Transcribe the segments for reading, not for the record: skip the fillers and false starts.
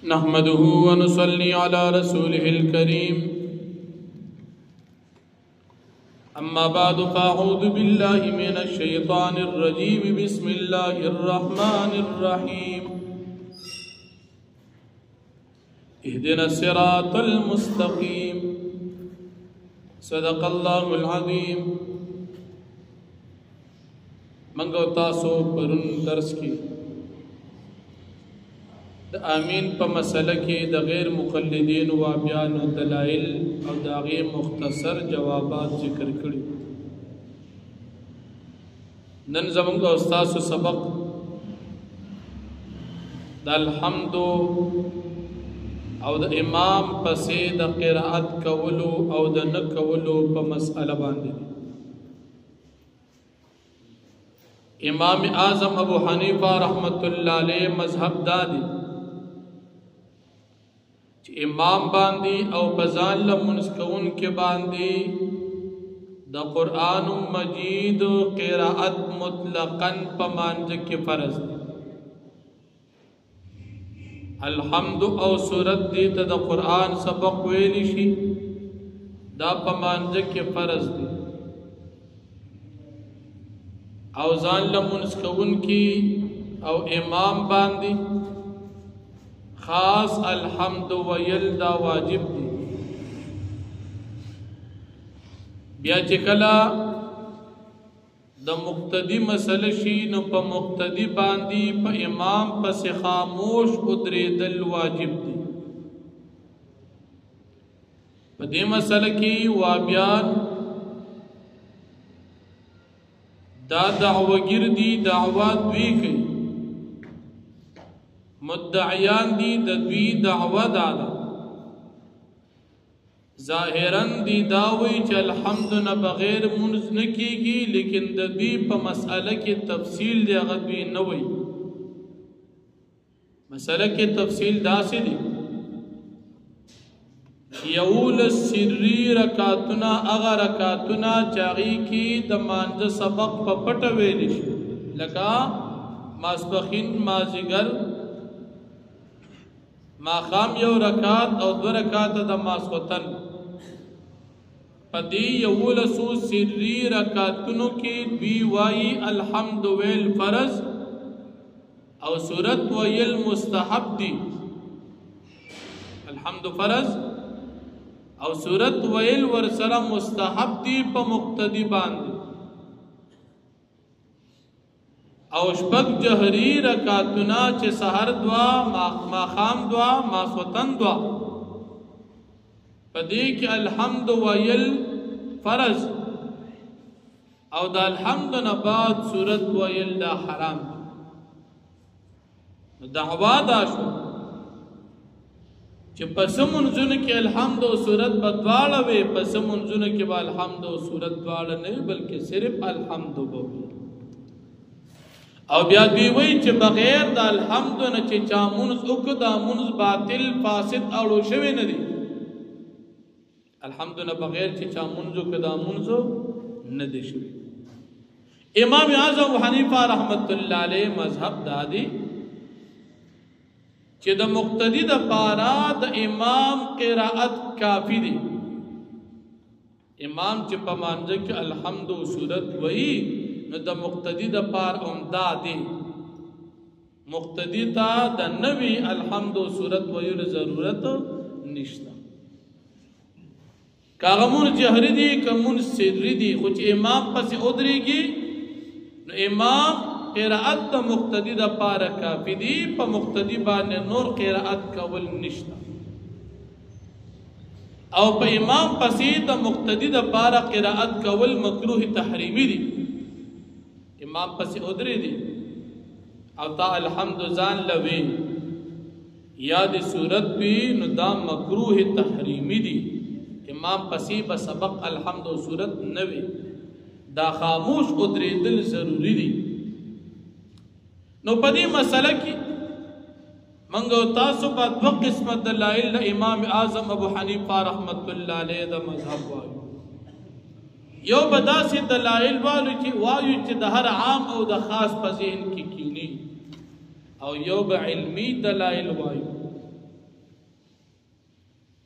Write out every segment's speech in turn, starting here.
نحمده ونصلي على رسوله الكريم أما بعد فأعوذ بالله من الشيطان الرجيم بسم الله الرحمن الرحيم اهدنا الصراط المستقيم صدق الله العظيم منگو تاسو پرون درس کی آمین په مسله کې د غیر مقلدین و بیان او دلائل او داغه مختصر جوابات ذکر کړي. نن زموږ استاد سبق د الحمد او د امام پسې د قرائت کولو او د نه کولو په مسأله باندې. امام اعظم ابو حنیفه رحمت الله علیه مذهب دادی امام باندی او پزان لمنس کون کے باندی دا قرآن مجید قراءت مطلقاً پمانج کے فرض دی. الحمد او سورت دی تا دا قرآن سبق ویلی شی دا پمانج کے فرض دی. او زان لمنس کون کی او امام باندی خاص الحمد ویل دا واجب دی. بیا چکلا دا مقتدی مسئلہ شی نو پا مقتدی باندی پا امام پس خاموش ادریدل واجب دی. پا دی مسئلہ کی وابیان دا دعوگیر دی دعوات دوی کئی مدعیان دی د دوی دعوه دادا ظاهرن دی داوی چې الحمد نه بغیر منز نه کیږي لیکن د دوی په مسأله کې تفصیل دی هغه دوی نه وي. مسأله کې تفصیل داسې دی یول سری رکاتنا هغه رکاتنا چاغي کې د مانځه سبق په پټه ویل شي لکه ماسپخین مازیګر ما خام یو رکات او دو رکات د ماسختن پدی یولسو سری رکاتونو کې دوی وای الحمد ویل فرض او سورت ویل مستحب دی. الحمد فرض او سورت ویل ورسره مستحب دی په مقتدی باندې. او شپږ جهری رکاتنا چې سحر دعا ماخام دعا ماسوتن دعا پدې کې الحمد ویل فرض او د الحمد نه بعد سورت ویل دا حرام. دعوا دا شو چې پس منځونه کې الحمد او سورت بدواړه وي پس منځونه کې به الحمد او سورت دواړه نه بلکې صرف الحمد وي. او بیا دوی وی چې بغیر د الحمد نه چې چا منز وکړه دا منز باطل فاسد اړو شوی نه دی. الحمد نه بغیر چې چا منز وکړه دا منز نه دی شوی. امام اعظم حنیفه رحمت الله علیه مذهب دادی چې د مقتدی د پارا د امام قرائت کافی دی. امام چې په مانځه کې الحمد او سورت وی نو د مقتدی د پار عمدہ دی. مقتدی تا د نوی الحمد و سورت ویل ضرورت نشتا. کاغمون جهری دی کمون سری دی خوچ امام پس ادریگی نو امام قرائت د مقتدی د پار کافی دی پا مقتدی باندې نور قرائت کول نشتا. او پا امام پسی د مقتدی د پار قرائت کول مکروه تحریمی دی. امام پسی ادری دی او تا الحمد زان لوی یاد صورت بھی نو دا مکروہ تحریمی دی. امام پسی بسبق الحمد و صورت نوی دا خاموش ادری دل ضروری دی. نو پدی مسئلہ کی منگو تاسو با دو قسمت دلائل امام اعظم ابو حنیفہ رحمت اللہ علیہ دا مذہب وایو. یو بدا سی دلائل والو چې وایو چې د هر عام او د خاص په ذهن کې کینی او یو به علمی دلائل وایو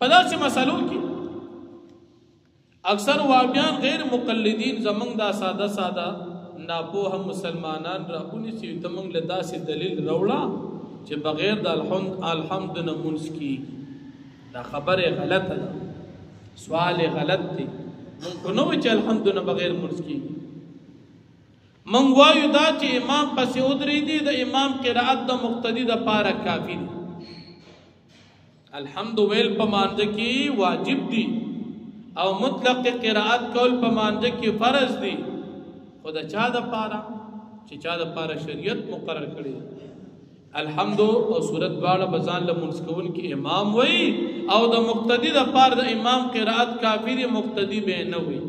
په داسې مسلو کې اکثر وابیان غیر مقلدین زمونږ دا ساده ساده ناپوه مسلمانان راونیسي ته موږ له داسې دلیل راوړه چې بغیر د الحمد نه مونځ کېږي. دا خبره غلطه ده، سوال غلط دی. موږ خو نه وایو چې الحمد نه بغیر مونځ کېږي. موږ وایو دا چې امام پسې ودرېدي د امام قرائت د مقتدي دپاره کافي دی. الحمد ویل په مانځه کې واجب دی او مطلق قرائت کول په مانځه کې فرض دی، خو د چا دپاره چې چا دپاره شریعت مقرر کړی. الحمد او سورت دواړه به ځان له مونځ کوونکي امام وایي او د مقتدي دپاره د امام قرائت کافي دی، مقتدي به نه وایي.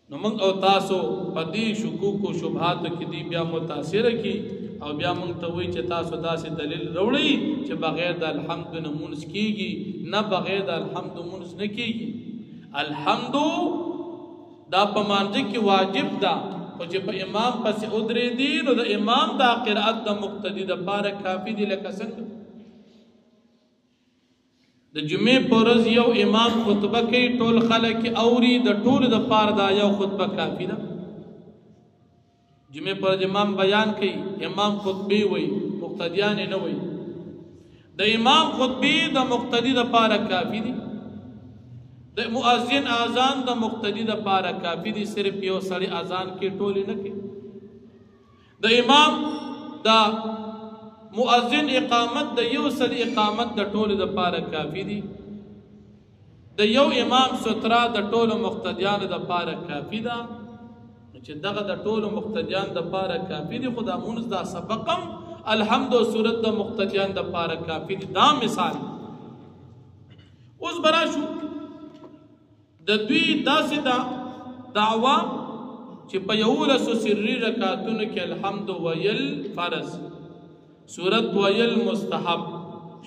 نو موږ او تاسو په دې شکوک او شبهاتو کې دی بیا متاثره کی او بیا موږ ته وایي چې تاسو داسې دلیل راوړئ چې بغیر د الحمد نه مونځ کېږي. نه، بغیر د الحمد مونځ نه کېږي. الحمد دا په مانځه کې واجب ده، خو چې په امام پسې ودرېدي نو د امام دا قرائت د مقتدي دپاره کافي دی. لکه څنګه د جمعې په ورځ یو امام خطبه کوي، ټول خلک اوري، د ټولو دپاره دا یو خطبه کافي ده. جمعې پر امام بیان کوي، امام خطبه وایي، مقتدیان نه وایي. د امام خطبه د مقتدي دپاره کافي دي. د مؤذن اذان د مقتدي دپاره کافي دي. صرف یو سړی اذان کې ټولې نه کوي. د امام د مؤذن اقامت د یو سړي اقامت د ټولو دپاره کافي دي. د یو امام ستره د ټولو مقتدیانو دپاره کافي ده. چې دغه د ټولو مقتدیان دپاره کافي دي، خو دا مونځ دا سبقم الحمد او سورت د مقتدیان دپاره کافي دي. دا مثال اوس برا شو د دوی داسې دعوا چې په 11 سري رکعتونو کې الحمد ویل فرض، سورت ویل مستحب،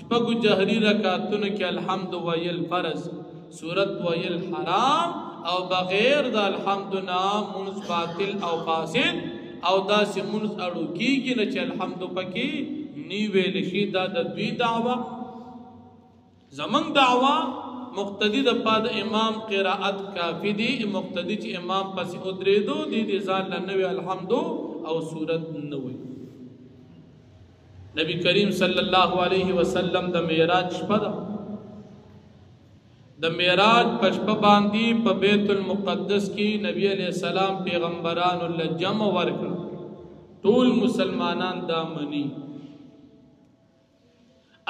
شپږو جهري رکعتونو کې الحمد ویل فرض، سورت ویل حرام، او بغیر د الحمد نه مونځ باطل او فاسد او داسې مونځ اړو کېږي نه چې الحمد پکې نی ویل شي. دا د دوی دعوا. زمونږ دعوا مقتدی د پاد امام قرائت کافی دی. مقتدی چې امام پسې ودرېدو دی ځان له نوې الحمد او سورت نه وي. نبی کریم صلی الله علیه وسلم د معراج شپه ده. د معراج په شپه باندې په بیت المقدس کې نبی علیہ السلام پیغمبرانو له جمع ورکړه. ټول مسلمانان دا مني.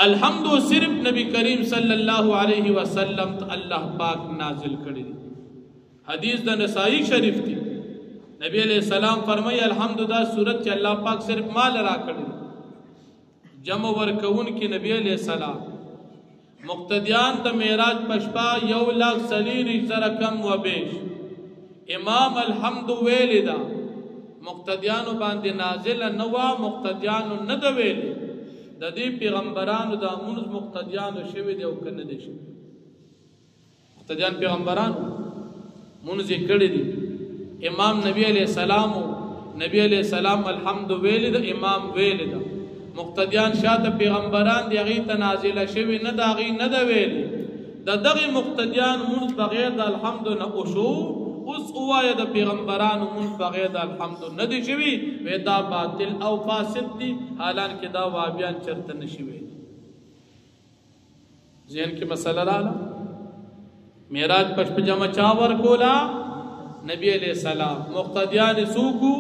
الحمد صرف نبی کریم صلی الله علیه وسلم ته الله پاک نازل کړی دی. حدیث د نسائی شریف دی. نبی علیہ السلام فرمایي الحمد دا صورت چې الله پاک صرف مال را کړی دی. جمع ورکون کې نبی علیہ السلام مقتدیان د معراج پشپا 1,40,000 کم و بیش امام الحمد ویلدا مقتدیانو باندې نازل نوا مقتدیانو نه د ویل د دې پیغمبرانو د امونز مقتدیانو شوی دی او کنه دي شي. مقتدیان پیغمبرانو مونږ کړي دي. امام نبی علیہ السلام الحمد ویلدا امام ویلدا مقتدیان شاته پیغمبران دی غي تنازل شوی نه داغي نه د ویل د دغه مقتدیان مونږ بغیر د الحمد نه او شو. اوس اوایه د پیغمبرانو مونږ بغیر د الحمد نه دی شوی ودا باطل او فاسد دي. حالانکه دا وابیان چرته نشي ویل. ذهن کې مسله رااله. معراج پښپ جمع چاور کولا نبی علیہ السلام مقتدیان سوکو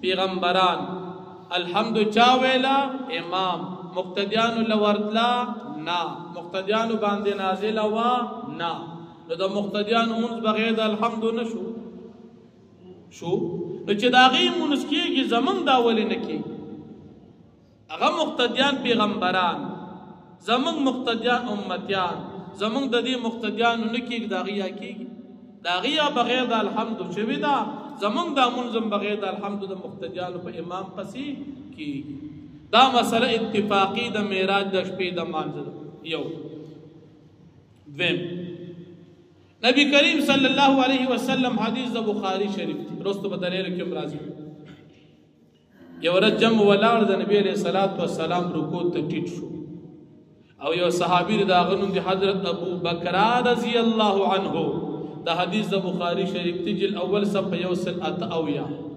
پیغمبران الحمد چا ویلا امام مقتدیانو لورتلا نا مقتدیانو باندې نازل وا نا نو د مقتدیانو مونږ بغیر د الحمد نشو شو نو چې دا غي مونږ کېږي زمون دا ولې نه کېږي. هغه مقتدیان پیغمبران زمون مقتدیان امتیان زمون د دې مقتدیانو نه کېږي دا غي کېږي دا غي بغیر د الحمد شوی دا زمون دا منظم بغیر د الحمد د مقتدیانو په امام پسې کی. دا مسله اتفاقی د معراج د شپې د مانځه یو. دویم نبی کریم صلی الله علیه وسلم حدیث د بخاری شریف دی. رستو په دلیل کې راځي یو ورځ جمع ولاړ د نبی علیہ الصلوۃ والسلام رکوع ته ټیټ شو او یو صحابی دا غنوم دی حضرت ابو بکر رضی اللہ عنہ دا حدیث دا بخاری شریف تجل اول صفحه 180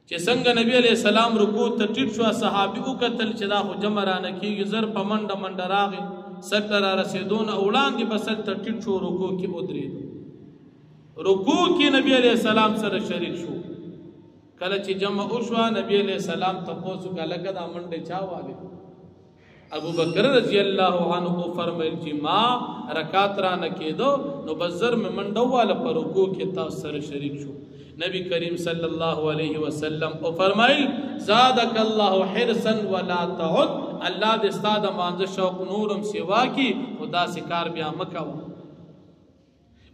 چې څنګه نبی علیہ السلام رکوع ته ټیټ شو صحابي وکتل چې دا خو جمع رانه کیږي زر په منډه منډه راغی سر ته را رسېدون وړاندې به سر ته ټیټ شو رکوع کې ودرېد رکوع کې نبی علیہ السلام سره شریک شو کله چې جمع وشوه نبی علیہ السلام تپوس وکړه لکه دا منډه چا والی ابو بکر رضی اللہ عنہ فرمایل چې ما رکعت را نه کېدو نو بزر مې منډه واله پر رکوع کې تاسو سره شریک شو نبی کریم صلی اللہ علیہ وسلم او فرمائل زادک اللہ حرسا ولا تعد اللہ دستا دا مانز شوق نورم سوا کی خدا سکار بیا مکو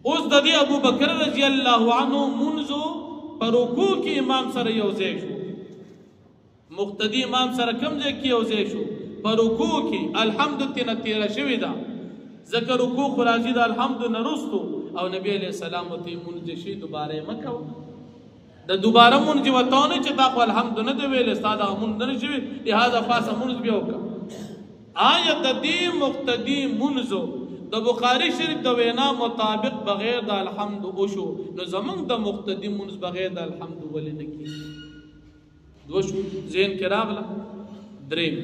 اس ددی ابو بکر رضی اللہ عنہ منزو پر رکوع کی امام سر یوزے شو مقتدی امام سر کم جے کی یوزے شو پر رکوع کی الحمد تینا تیرا شوی دا ذکر رکوع خراجی دا الحمد نرستو او نبی علیہ السلام تی منزشی دوبارے مکو د دوباره مونږ وتاونه چې تا خو الحمد نه دی ویل استاد مونږ نه شي لہذا فاسه مونږ بیا وکړه آیت د دې مقتدی مونږ د بخاری شریف د وینا مطابق بغیر د الحمد وشو نو زمونږ د مقتدی مونږ بغیر د الحمد ولې نه کی دوشو ذهن کې راغله دریم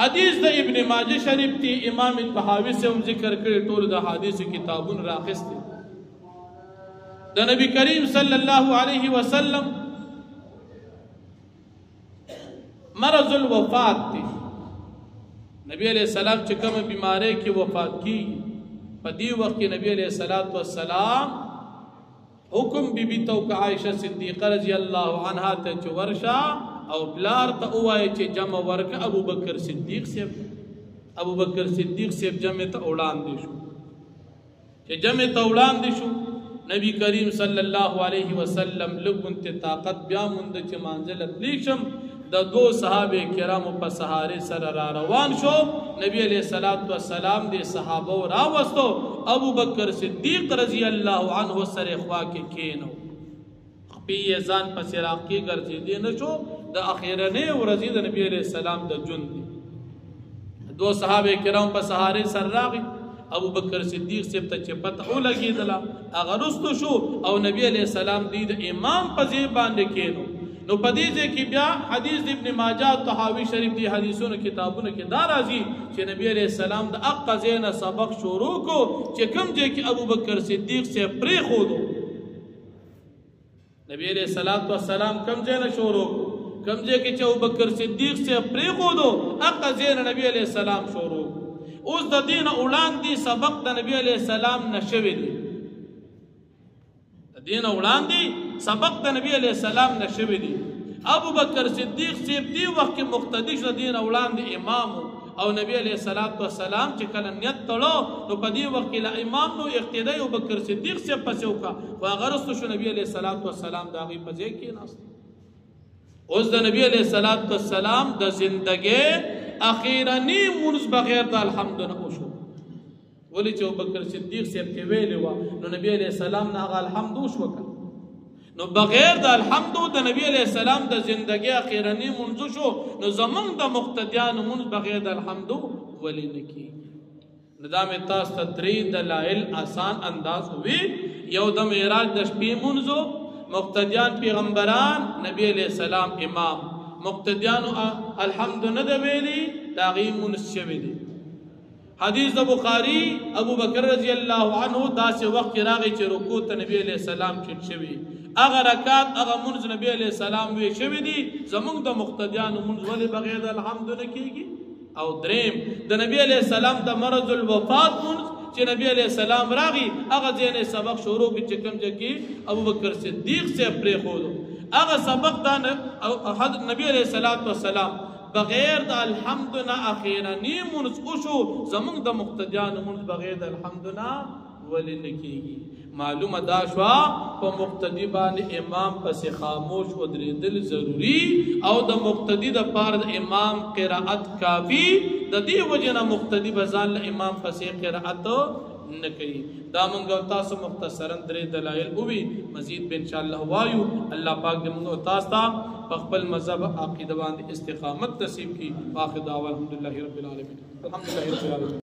حدیث د ابن ماجه شریف تی امام طحاوی سے ذکر کړي ټول د حدیث کتابون راخسته دا نبی کریم صلی اللہ علیہ وسلم مرض الوفات تی نبی علیہ السلام چکم بیمارے کی وفات کی پدی وقت نبی علیہ السلام حکم بی بی توقع عائشہ صدیقہ رضی اللہ عنہ تا چو ورشا او بلار تا اوائے چے جمع ورک ابو بکر صدیق سیب جمع تا اولان دیشو چے جمع تا اولان دیشو نبی کریم صلی اللہ علیہ وسلم لگن تی طاقت بیا مند چی منزلت لیشم دا دو صحابہ کرام پا سہارے سر را روان شو نبی علیہ السلام دے صحابہ راوستو ابو بکر صدیق رضی اللہ عنہ سر خواہ کے کینو خپی ازان پا سراق کی گرزی دینا شو دا اخیرنے ورزید نبی علیہ السلام دا جن دی دو صحابہ کرام پا سہارے سر راغی ابو بکر صدیق سے پتہ لگی دلا اغرستو شو او نبی علیہ السلام دید امام پزیب باندے کینو نو پدیزے کی بیا حدیث ابن ماجہ طحاوی شریف دی حدیثوں کتابوں کے دارازی کہ نبی علیہ السلام دا اقا زین سبق شروع کو کہ کم جے کہ ابو بکر صدیق سے پری خودو نبی علیہ السلام کم زین شروع کو کم جے کہ ابو بکر صدیق سے پری خودو اقا زین نبی علیہ السلام شروع کو اس دا دین اولان دی سبق دا نبی علیہ السلام نشوی دی دین اولان دی سبق دا نبی علیہ السلام نشوی دی ابو بکر صدیق سیب دی وقت کی مقتدش دا دین اولان دی امام او نبی علیہ السلام چکل نیت تلو نو پا دی وقت کی امام نو اقتدائی ابو بکر صدیق سیب پسیو کا فاغرستو شو نبی علیہ السلام دا غی پزے کی ناست اس دا نبی علیہ السلام دا زندگی اخیرانی منز بغیر دا الحمد نخوشو ولی چو بکر صدیق سیب کے ویلے وا نو نبی علیہ السلام نا آغا الحمد وشوکا نو بغیر دا الحمد دا نبی علیہ السلام دا زندگی اخیرانی منزو شو نو زمان دا مقتدیان منز بغیر دا الحمد ولی نکی ندام تاس تدری دلائل آسان انداز ہوئی یو دا معراج دا شپی منزو مقتدیان پیغمبران نبی علیہ السلام امام مقتدیانو الحمد ندویلی داغی منس شوی دی حدیث دا بخاری ابو بکر رضی اللہ عنہ دا سے وقت راغی چی رکوع تا نبی علیہ السلام چن شوی اگر رکات اگر منز نبی علیہ السلام وی شوی دی زمان دا مقتدیانو منز ولی بغیر دا الحمد نکی گی او دریم دا نبی علیہ السلام دا مرض الوفات منز چی نبی علیہ السلام راغی اگر زین سبق شروع کی چکم جکی ابو بکر صدیق سے اپری خودو اگر سبق دا نبی علیہ السلام بغیر دا الحمدنا اخیرانی منز اوشو زمان دا مقتدیان منز بغیر دا الحمدنا ولی نکی گی معلوم دا شوا پا مقتدی بان امام پس خاموش و دریدل ضروری او دا مقتدی دا پار دا امام قرآت کافی دا دی وجنا مقتدی بزان امام پس قرآت نکی دا مونږ او تاسو مختصرا درې دلایل وی مزید به ان شاء الله وایو الله پاک دې مونږ او تاسو ته په خپل مذهب عقیده باندې استقامت نصیب کړي واخر دعوانا الحمدلله رب العالمین الحمدلله رب العالمین